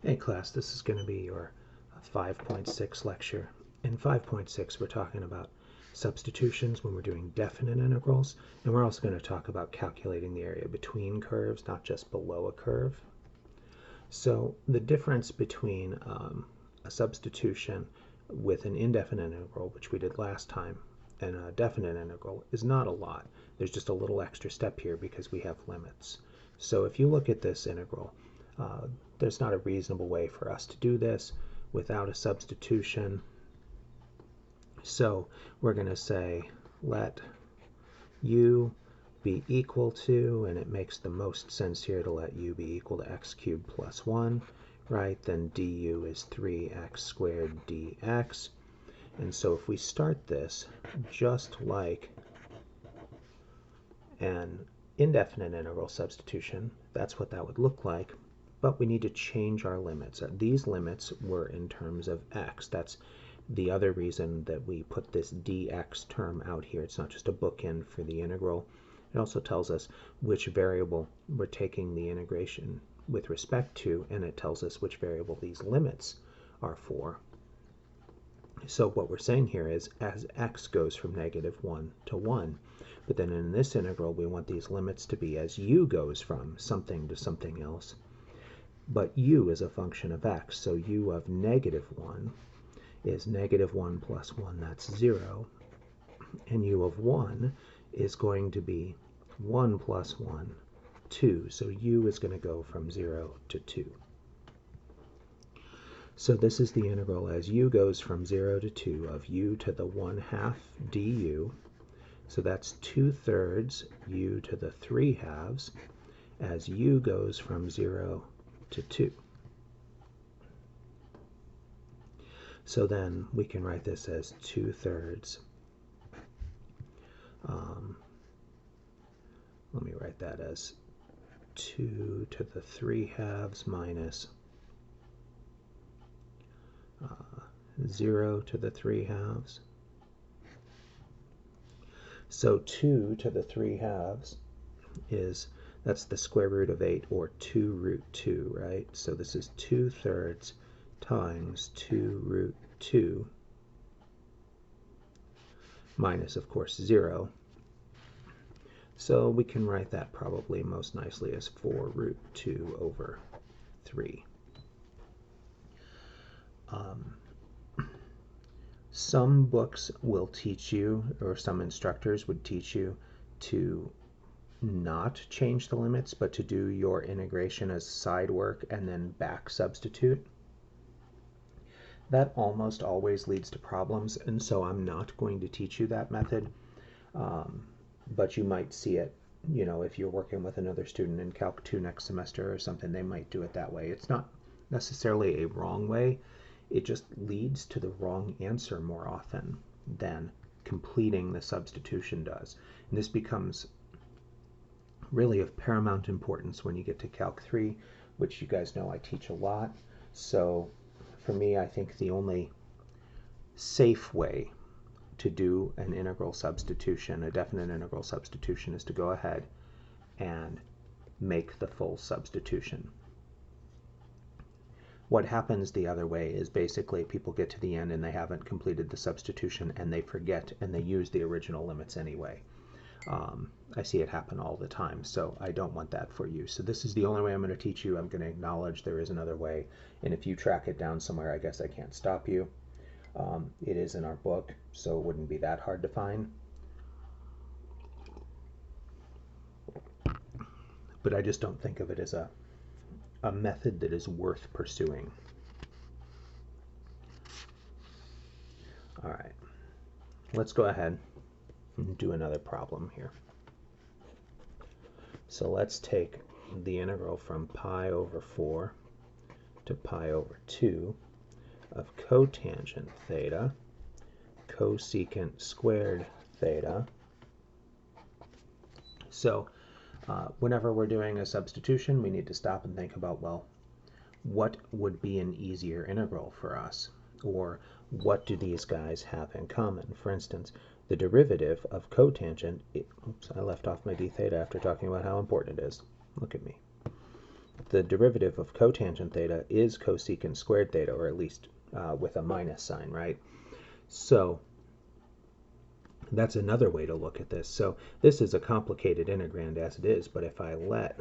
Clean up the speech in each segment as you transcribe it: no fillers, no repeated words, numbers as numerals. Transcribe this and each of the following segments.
Hey class, this is going to be your 5.6 lecture. In 5.6 we're talking about substitutions when we're doing definite integrals, and we're also going to talk about calculating the area between curves, not just below a curve. So the difference between a substitution with an indefinite integral, which we did last time, and a definite integral is not a lot. There's just a little extra step here because we have limits. So if you look at this integral, there's not a reasonable way for us to do this without a substitution. So we're going to say let u be equal to, and it makes the most sense here to let u be equal to x cubed plus 1, right? Then du is 3x squared dx. And so if we start this just like an indefinite integral substitution, that's what that would look like. But we need to change our limits. These limits were in terms of x. That's the other reason that we put this dx term out here. It's not just a bookend for the integral. It also tells us which variable we're taking the integration with respect to, and it tells us which variable these limits are for. So what we're saying here is as x goes from -1 to 1, but then in this integral we want these limits to be as u goes from something to something else. But u is a function of x, so u of -1 is -1 plus 1, that's 0. And u of 1 is going to be 1 plus 1, 2. So u is going to go from 0 to 2. So this is the integral as u goes from 0 to 2 of u to the 1/2 du. So that's 2/3 u to the 3/2 as u goes from 0 to 2. So then we can write this as 2/3. Let me write that as 2 to the 3/2 minus 0 to the 3/2. So 2 to the 3/2 that's the square root of 8, or 2 root 2, right? So this is 2/3 times 2 root 2 minus, of course, 0. So we can write that probably most nicely as 4 root 2 over 3. Some books will teach you, or some instructors would teach you, to not change the limits, but to do your integration as side work and then back substitute. That almost always leads to problems, and so I'm not going to teach you that method. But you might see it, if you're working with another student in Calc 2 next semester or something, they might do it that way. It's not necessarily a wrong way. It just leads to the wrong answer more often than completing the substitution does. And this becomes really of paramount importance when you get to Calc 3, which you guys know I teach a lot. So for me, I think the only safe way to do an integral substitution, a definite integral substitution, is to go ahead and make the full substitution. What happens the other way is basically people get to the end and they haven't completed the substitution and they forget and they use the original limits anyway. I see it happen all the time, so I don't want that for you. So this is the only way I'm going to teach you. I'm going to acknowledge there is another way, and if you track it down somewhere, I guess I can't stop you. It is in our book, so it wouldn't be that hard to find. But I just don't think of it as a method that is worth pursuing. All right, let's go ahead and do another problem here. So let's take the integral from pi over 4 to pi over 2 of cotangent theta, cosecant squared theta. So whenever we're doing a substitution, we need to stop and think about, well, what would be an easier integral for us? Or what do these guys have in common? For instance, the derivative of cotangent, oops, I left off my d theta after talking about how important it is. Look at me. the derivative of cotangent theta is cosecant squared theta, or at least with a minus sign, right? So that's another way to look at this. So this is a complicated integrand as it is, but if I let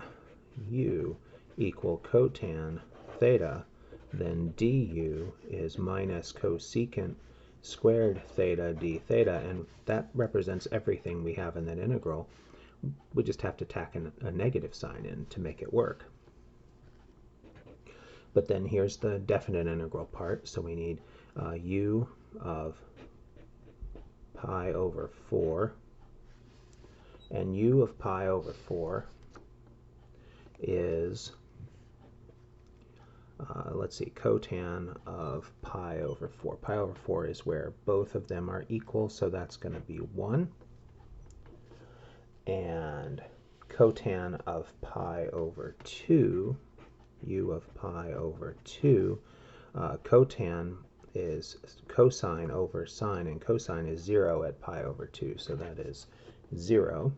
u equal cotan theta, then du is minus cosecant squared theta d theta, and that represents everything we have in that integral. We just have to tack a negative sign in to make it work. But then here's the definite integral part, so we need u of pi over 4, and u of pi over 4 is, let's see, cotan of pi over 4. Pi over 4 is where both of them are equal, so that's going to be 1. And cotan of pi over 2, u of pi over 2, cotan is cosine over sine, and cosine is 0 at pi over 2, so that is 0.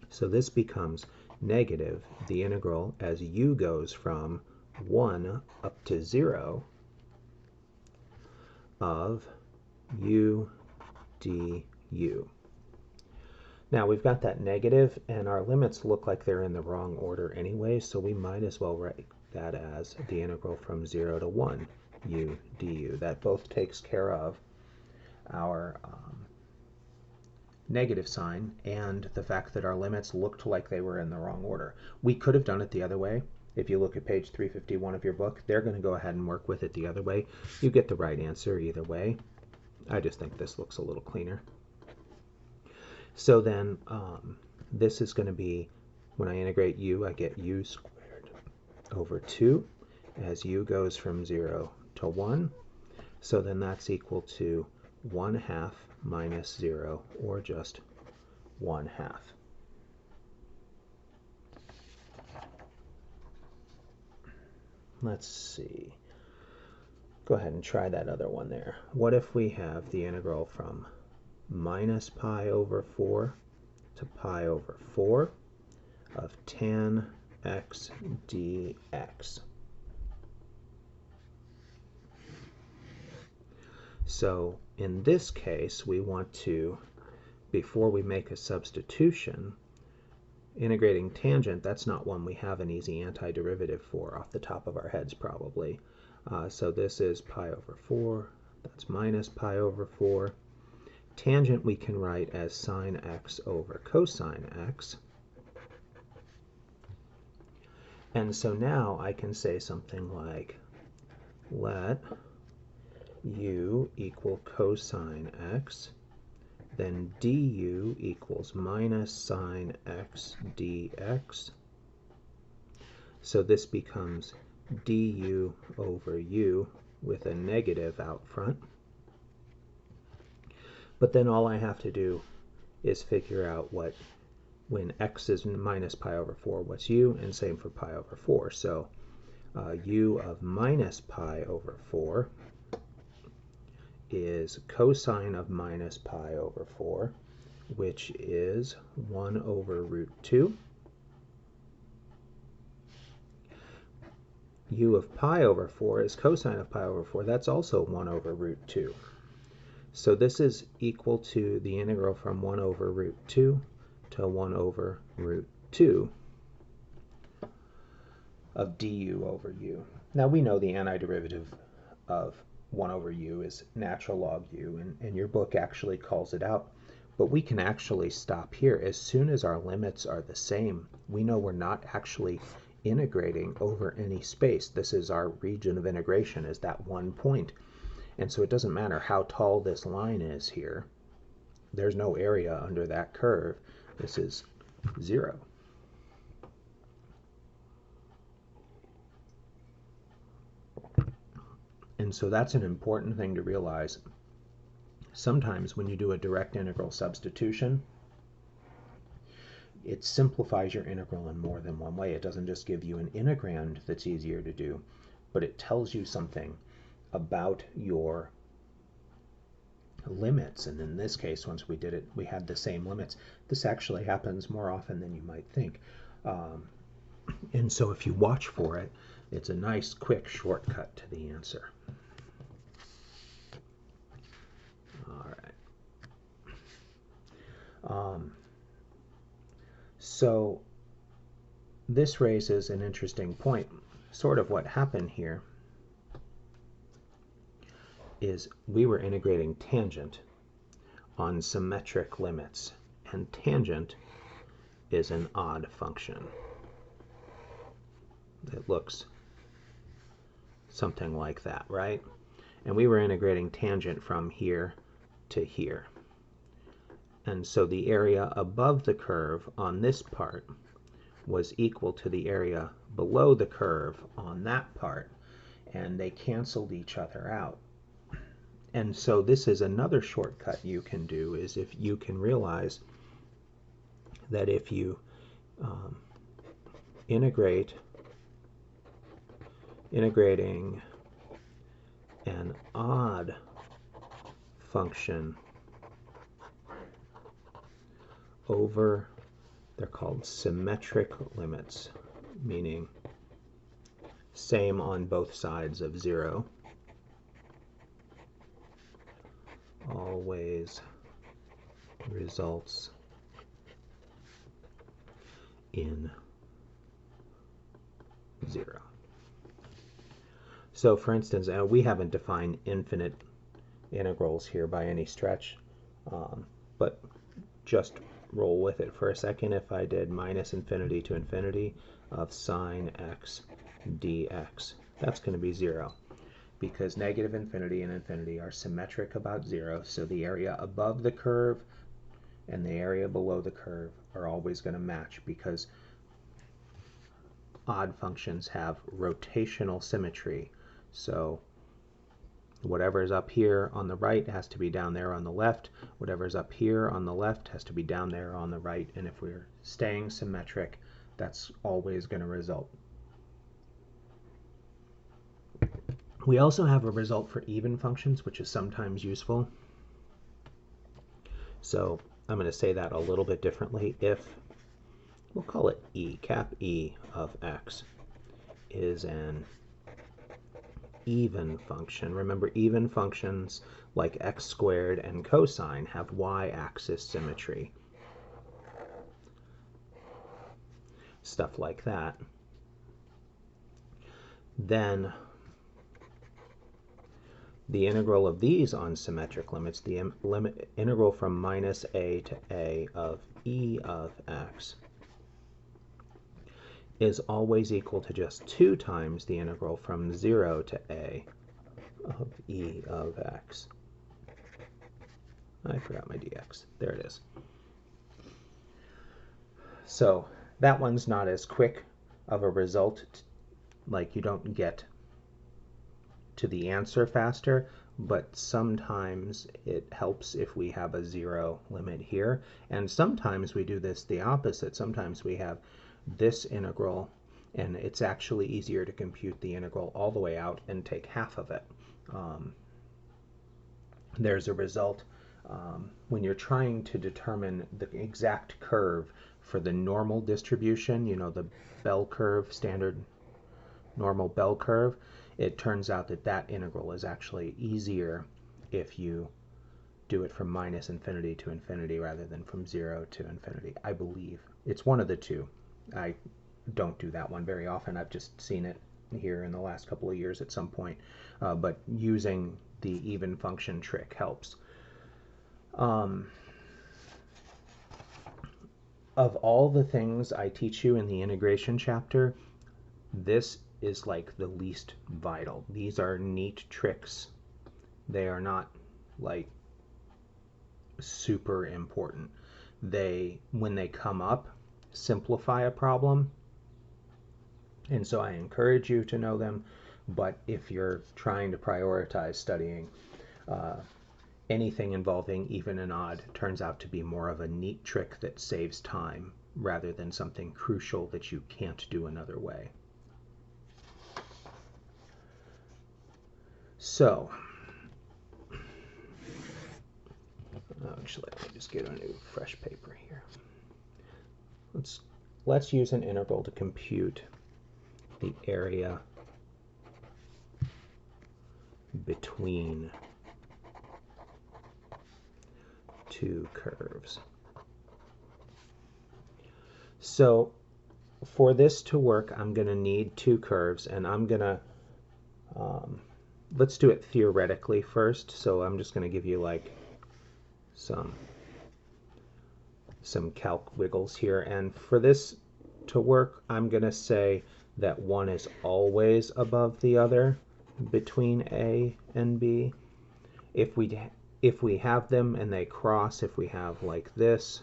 So this becomes negative, the integral as u goes from 1 up to 0 of u du. Now we've got that negative, and our limits look like they're in the wrong order anyway, so we might as well write that as the integral from 0 to 1 u du. That both takes care of our negative sign and the fact that our limits looked like they were in the wrong order. We could have done it the other way. If you look at page 351 of your book, they're going to go ahead and work with it the other way. You get the right answer either way. I just think this looks a little cleaner. So then this is going to be, when I integrate u, I get u squared over 2 as u goes from 0 to 1. So then that's equal to 1/2 minus 0, or just 1/2. Let's see. Go ahead and try that other one there. What if we have the integral from minus pi over 4 to pi over 4 of tan x dx? So in this case, we want to, before we make a substitution, integrating tangent, that's not one we have an easy antiderivative for off the top of our heads probably. So this is pi over 4, that's minus pi over 4. Tangent we can write as sine x over cosine x. And so now I can say something like, let u equal cosine x, then du equals minus sine x dx. So this becomes du over u with a negative out front. But then all I have to do is figure out what, when x is minus pi over 4, what's u, and same for pi over 4. So u of minus pi over 4 is cosine of minus pi over 4, which is 1 over root 2. U of pi over 4 is cosine of pi over 4. That's also 1 over root 2. So this is equal to the integral from 1 over root 2 to 1 over root 2 of du over u. Now we know the antiderivative of 1 over u is natural log u, and your book actually calls it out. But we can actually stop here. As soon as our limits are the same, we know we're not actually integrating over any space. This is our region of integration, is that one point. And so it doesn't matter how tall this line is here. There's no area under that curve. This is 0. And so that's an important thing to realize. Sometimes when you do a direct integral substitution, it simplifies your integral in more than one way. It doesn't just give you an integrand that's easier to do, but it tells you something about your limits. And in this case, once we did it, we had the same limits. This actually happens more often than you might think. And so if you watch for it, it's a nice quick shortcut to the answer. All right. So this raises an interesting point. Sort of what happened here is we were integrating tangent on symmetric limits, and tangent is an odd function. It looks something like that, right? And we were integrating tangent from here to here. And so the area above the curve on this part was equal to the area below the curve on that part, and they canceled each other out. And so this is another shortcut you can do, is if you can realize that if you integrating an odd function over, they're called symmetric limits, meaning same on both sides of 0, always results in 0. So for instance, we haven't defined infinite integrals here by any stretch, but just roll with it for a second. If I did minus infinity to infinity of sine x dx, that's going to be 0, because negative infinity and infinity are symmetric about 0, so the area above the curve and the area below the curve are always going to match, because odd functions have rotational symmetry. So whatever's up here on the right has to be down there on the left. Whatever's up here on the left has to be down there on the right. And if we're staying symmetric, that's always going to result. We also have a result for even functions, which is sometimes useful. So I'm going to say that a little bit differently. If, we'll call it E, cap E of x is an even function. Remember, even functions like x squared and cosine have y-axis symmetry. Stuff like that. Then the integral of these on symmetric limits, the integral from minus a to a of e of x, is always equal to just 2 times the integral from 0 to a of e of x. I forgot my dx. There it is. So that one's not as quick of a result, like you don't get to the answer faster, but sometimes it helps if we have a 0 limit here. And sometimes we do this the opposite. Sometimes we have this integral, and it's actually easier to compute the integral all the way out and take half of it. There's a result when you're trying to determine the exact curve for the normal distribution, you know, the bell curve, standard normal bell curve. It turns out that that integral is actually easier if you do it from minus infinity to infinity rather than from 0 to infinity, I believe. It's one of the two. I don't do that one very often. I've just seen it here in the last couple of years at some point. But using the even function trick helps. Of all the things I teach you in the integration chapter, this is like the least vital. These are neat tricks. They are not like super important. They, when they come up, simplify a problem. And so I encourage you to know them. But if you're trying to prioritize studying, anything involving even and odd turns out to be more of a neat trick that saves time rather than something crucial that you can't do another way. So, actually, let me just get a new fresh paper here. Let's let's use an integral to compute the area between two curves. So for this to work, I'm going to need two curves, and I'm going to, let's do it theoretically first. So I'm just going to give you like some calc wiggles here. And for this to work, I'm going to say that one is always above the other between A and B. If we have them and they cross, if we have like this,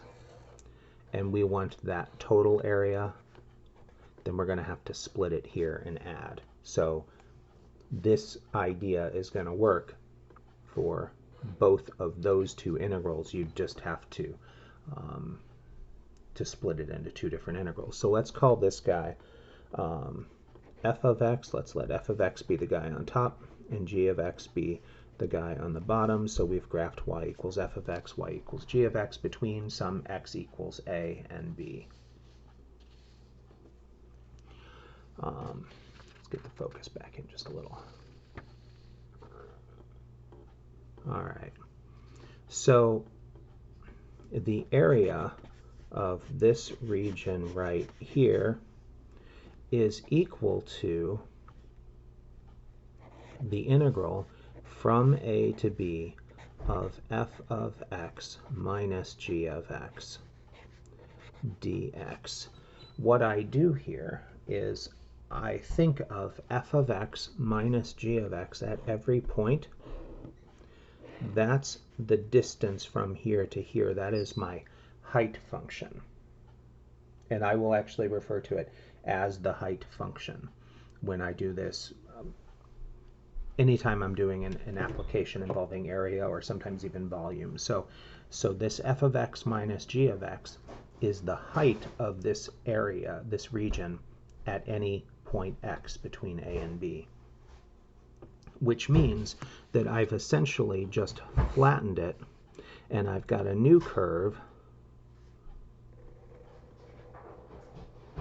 and we want that total area, then we're going to have to split it here and add. So this idea is going to work for both of those two integrals. You just have to split it into two different integrals. So let's call this guy f of x. Let's let f of x be the guy on top and g of x be the guy on the bottom. So we've graphed y equals f of x, y equals g of x between some x equals a and b. Let's get the focus back in just a little. All right. So the area of this region right here is equal to the integral from a to b of f of x minus g of x dx. What I do here is I think of f of x minus g of x at every point. That's the distance from here to here. That is my height function. And I will actually refer to it as the height function when I do this. Anytime I'm doing an application involving area or sometimes even volume. So this f of x minus g of x is the height of this area, this region, at any point x between a and b. Which means that I've essentially just flattened it, and I've got a new curve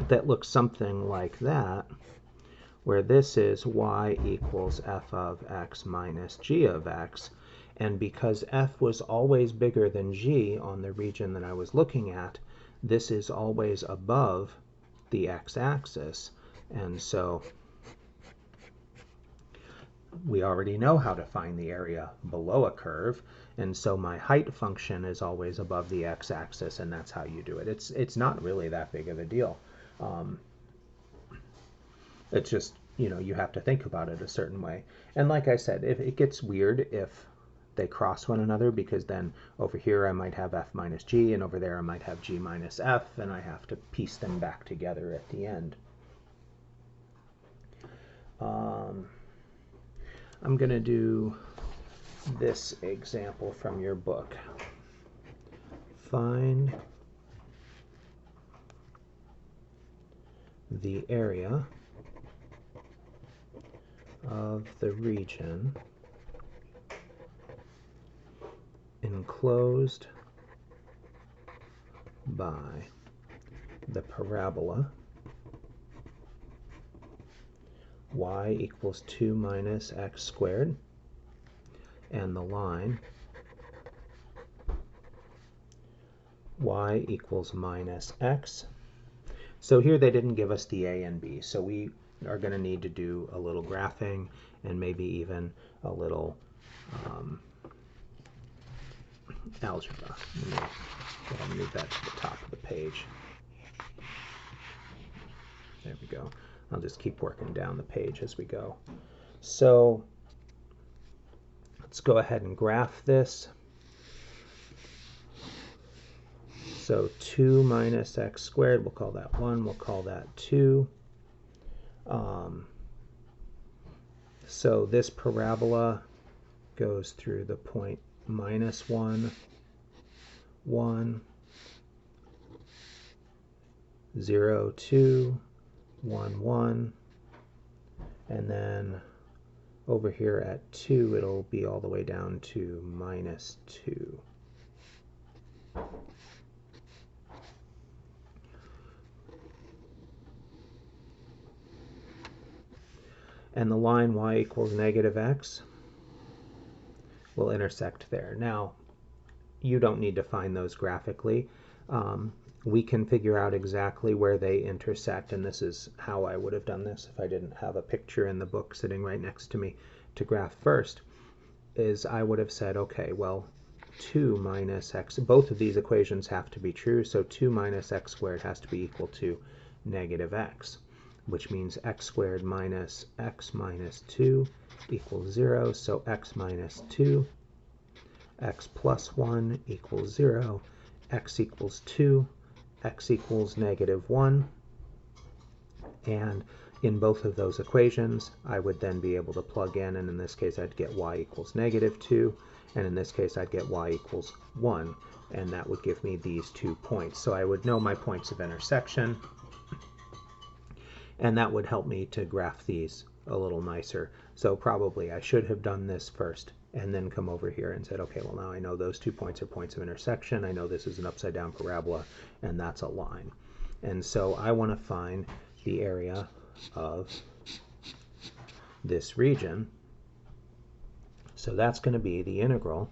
that looks something like that, where this is y equals f of x minus g of x, and because f was always bigger than g on the region that I was looking at, this is always above the x-axis, and so we already know how to find the area below a curve, and so my height function is always above the x-axis, and that's how you do it. It's not really that big of a deal. It's just, you have to think about it a certain way. And like I said, if it gets weird if they cross one another, because then over here I might have f minus g, and over there I might have g minus f, and I have to piece them back together at the end. I'm going to do this example from your book. Find the area of the region enclosed by the parabola y equals 2 minus x squared, and the line y equals minus x. So here they didn't give us the a and b, so we are going to need to do a little graphing and maybe even a little algebra. Let me go ahead and move that to the top of the page. There we go. I'll just keep working down the page as we go. So let's go ahead and graph this. So 2 minus x squared, we'll call that 1, we'll call that 2. So this parabola goes through the point minus 1, 1, 0, 2, 1, 1, and then over here at 2 it'll be all the way down to minus 2. and the line y equals negative x will intersect there. Now, you don't need to find those graphically. We can figure out exactly where they intersect, and this is how I would have done this if I didn't have a picture in the book sitting right next to me to graph first, is I would have said, okay, well, 2 minus x, both of these equations have to be true, so 2 minus x squared has to be equal to negative x, which means x squared minus x minus 2 equals 0, so x minus 2, x plus 1 equals 0, x equals 2, x equals negative 1, and in both of those equations I would then be able to plug in, and in this case I'd get y equals negative 2, and in this case I'd get y equals 1, and that would give me these 2 points. So I would know my points of intersection, and that would help me to graph these a little nicer. So probably I should have done this first and then come over here and said, okay, well, now I know those 2 points are points of intersection. I know this is an upside down parabola, and that's a line. And so I want to find the area of this region. So that's going to be the integral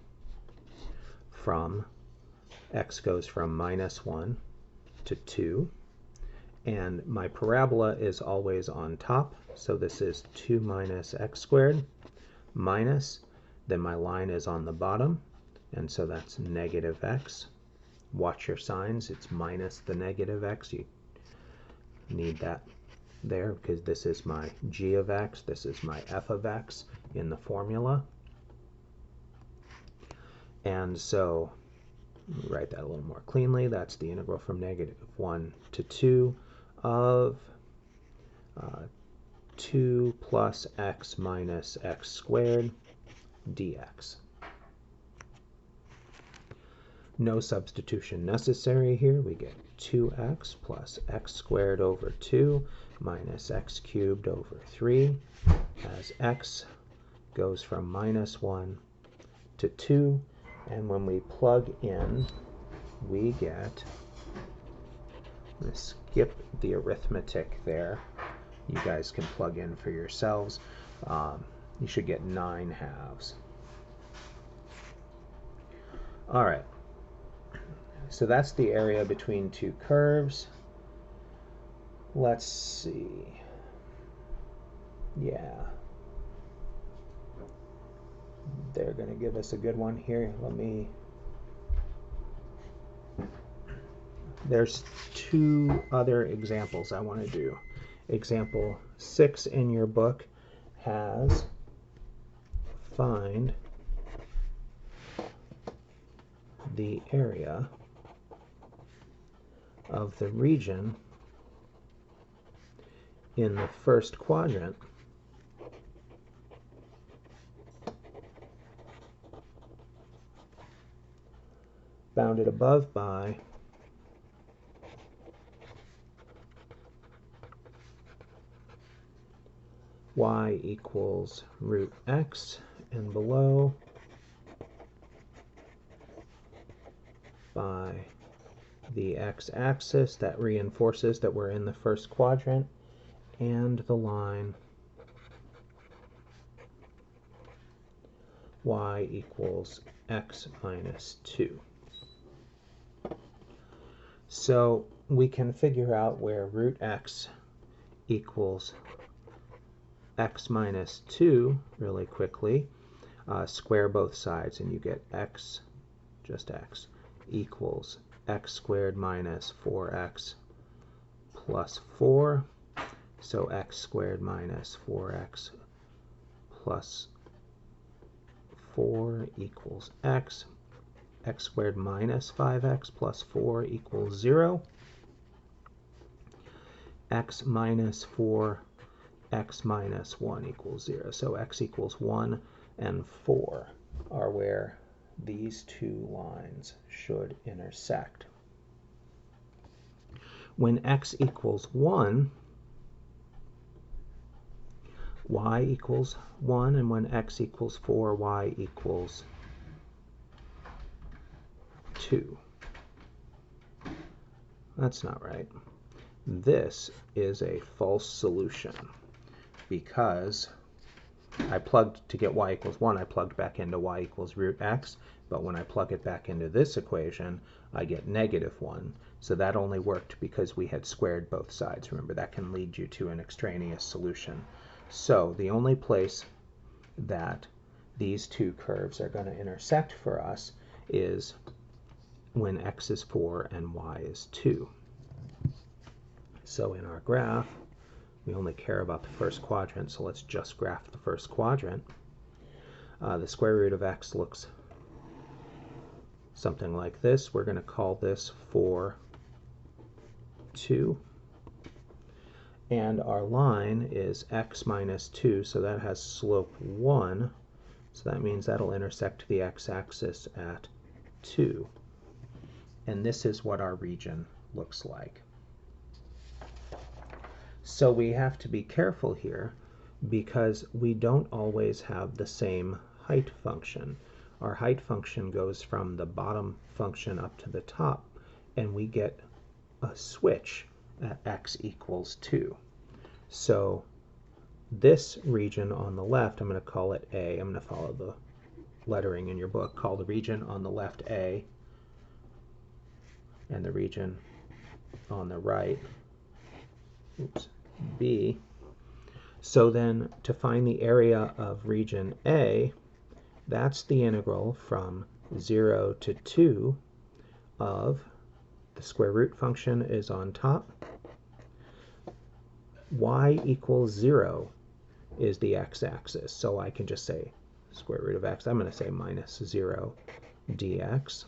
from x goes from minus 1 to 2. And my parabola is always on top, so this is 2 minus x squared minus, then my line is on the bottom, and so that's negative x. Watch your signs, it's minus the negative x. You need that there because this is my g of x, this is my f of x in the formula. And so, write that a little more cleanly, that's the integral from negative 1 to 2 of 2 plus x minus x squared dx. No substitution necessary here. We get 2x plus x squared over 2 minus x cubed over 3 as x goes from minus 1 to 2. And when we plug in, we get, I'm going to skip the arithmetic there. You guys can plug in for yourselves. You should get 9/2. All right. So that's the area between two curves. Let's see. Yeah. They're going to give us a good one here. There's 2 other examples I want to do. Example 6 in your book has find the area of the region in the first quadrant bounded above by y equals root x, and below by the x-axis. That reinforces that we're in the first quadrant, and the line y equals x minus 2. So we can figure out where root x equals x minus 2 really quickly. Square both sides and you get x, just x, equals x squared minus 4x plus 4. So x squared minus 4x plus 4 equals x. X squared minus 5x plus 4 equals 0. X minus 4, x minus 1 equals 0. So x equals 1 and 4 are where these 2 lines should intersect. When x equals 1, y equals 1, and when x equals 4, y equals 2. That's not right. This is a false solution. because I plugged to get y equals 1, I plugged back into y equals root x, but when I plug it back into this equation, I get -1. So that only worked because we had squared both sides. Remember, that can lead you to an extraneous solution. So the only place that these two curves are going to intersect for us is when x is 4 and y is 2. So in our graph, we only care about the first quadrant, so let's just graph the first quadrant. The square root of x looks something like this. We're going to call this 4, 2. And our line is x minus 2, so that has slope 1. So that means that'll intersect the x-axis at 2. And this is what our region looks like. So we have to be careful here because we don't always have the same height function. Our height function goes from the bottom function up to the top, and we get a switch at x equals 2. So this region on the left, I'm going to call it A. I'm going to follow the lettering in your book. Call the region on the left A, and the region on the right, B. So then to find the area of region A, that's the integral from 0 to 2 of the square root function is on top. Y equals 0 is the x-axis, so I can just say square root of x. I'm going to say minus 0 dx.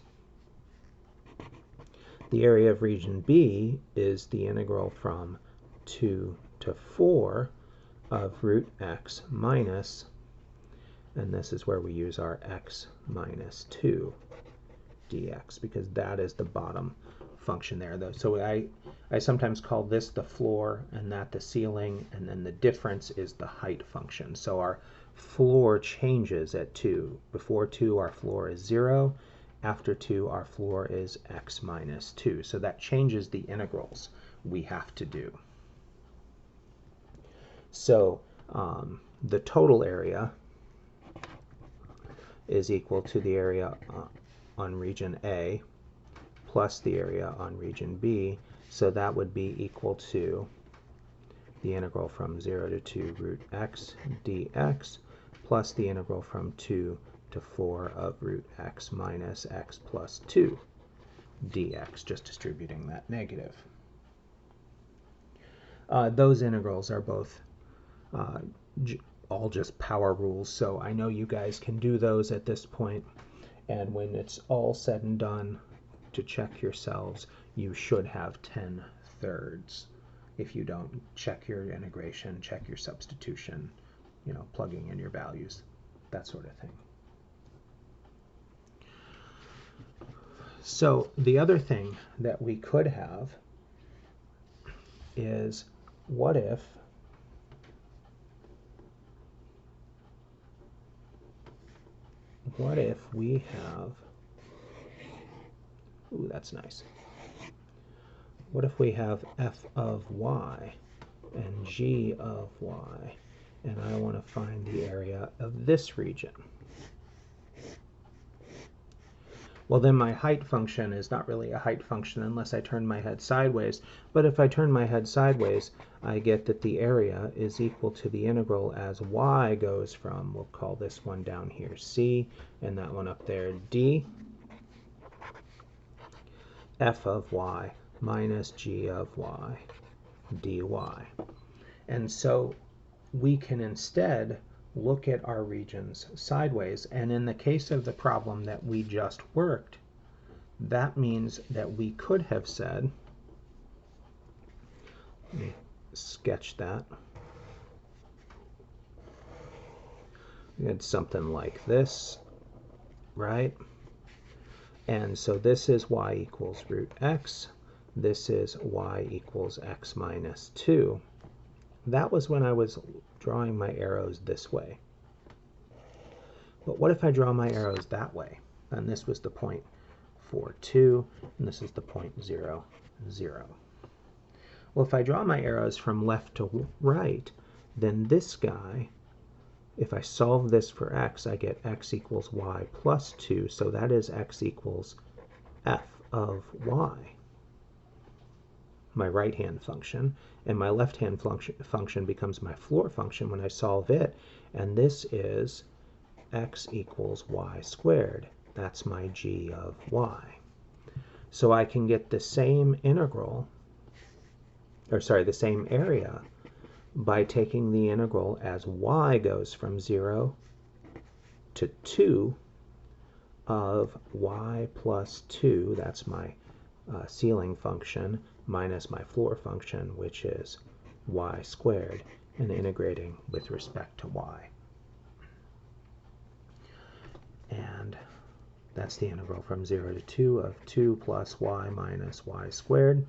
The area of region B is the integral from 2 to 4 of root x minus, and this is where we use our x minus 2 dx, because that is the bottom function there. So I sometimes call this the floor and that the ceiling, and then the difference is the height function. So our floor changes at 2. Before 2, our floor is 0. After 2, our floor is x minus 2. So that changes the integrals we have to do. So the total area is equal to the area on region A plus the area on region B. So that would be equal to the integral from 0 to 2 root x dx plus the integral from 2 to 4 of root x minus x plus 2 dx, just distributing that negative. Those integrals are both all just power rules, so I know you guys can do those at this point, and when it's all said and done, to check yourselves, you should have 10/3. If you don't, check your integration, check your substitution, plugging in your values, that sort of thing. So the other thing that we could have is, what if we have, ooh, that's nice. What if we have f of y and g of y, and I want to find the area of this region? Well, then my height function is not really a height function unless I turn my head sideways. But if I turn my head sideways, I get that the area is equal to the integral as y goes from, we'll call this one down here c, and that one up there d, f of y minus g of y dy. And so we can instead look at our regions sideways, and in the case of the problem that we just worked, that means that we could have said, let me sketch that, we had something like this, right? And so this is y equals root x, this is y equals x minus 2. That was when I was drawing my arrows this way. But what if I draw my arrows that way? And this was the point 4, 2, and this is the point 0, 0. Well, if I draw my arrows from left to right, then this guy, if I solve this for x, I get x equals y plus 2, so that is x equals f of y, my right-hand function, and my left-hand function becomes my floor function when I solve it, and this is x equals y squared. That's my g of y. So I can get the same integral, or sorry, the same area by taking the integral as y goes from 0 to 2 of y plus 2, that's my ceiling function, minus my floor function, which is y squared, and integrating with respect to y. And that's the integral from 0 to 2 of 2 plus y minus y squared.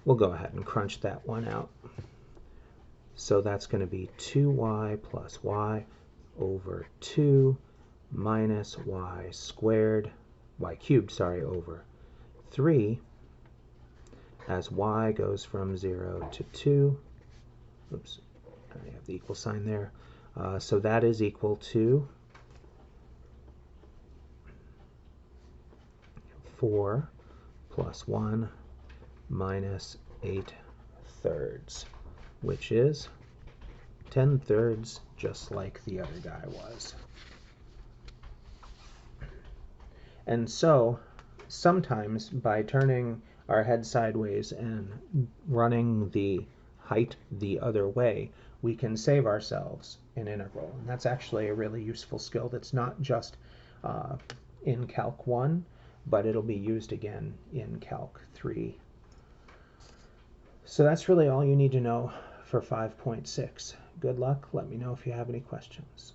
We'll go ahead and crunch that one out. So that's going to be 2y plus y over 2 minus y squared, y cubed, sorry, over 3 as y goes from 0 to 2. Oops, I have the equal sign there. So that is equal to 4 plus 1 minus 8/3, which is 10/3, just like the other guy was. And so sometimes by turning our head sideways and running the height the other way, we can save ourselves an integral. And that's actually a really useful skill that's not just in Calc 1, but it'll be used again in Calc 3. So that's really all you need to know for 5.6. Good luck. Let me know if you have any questions.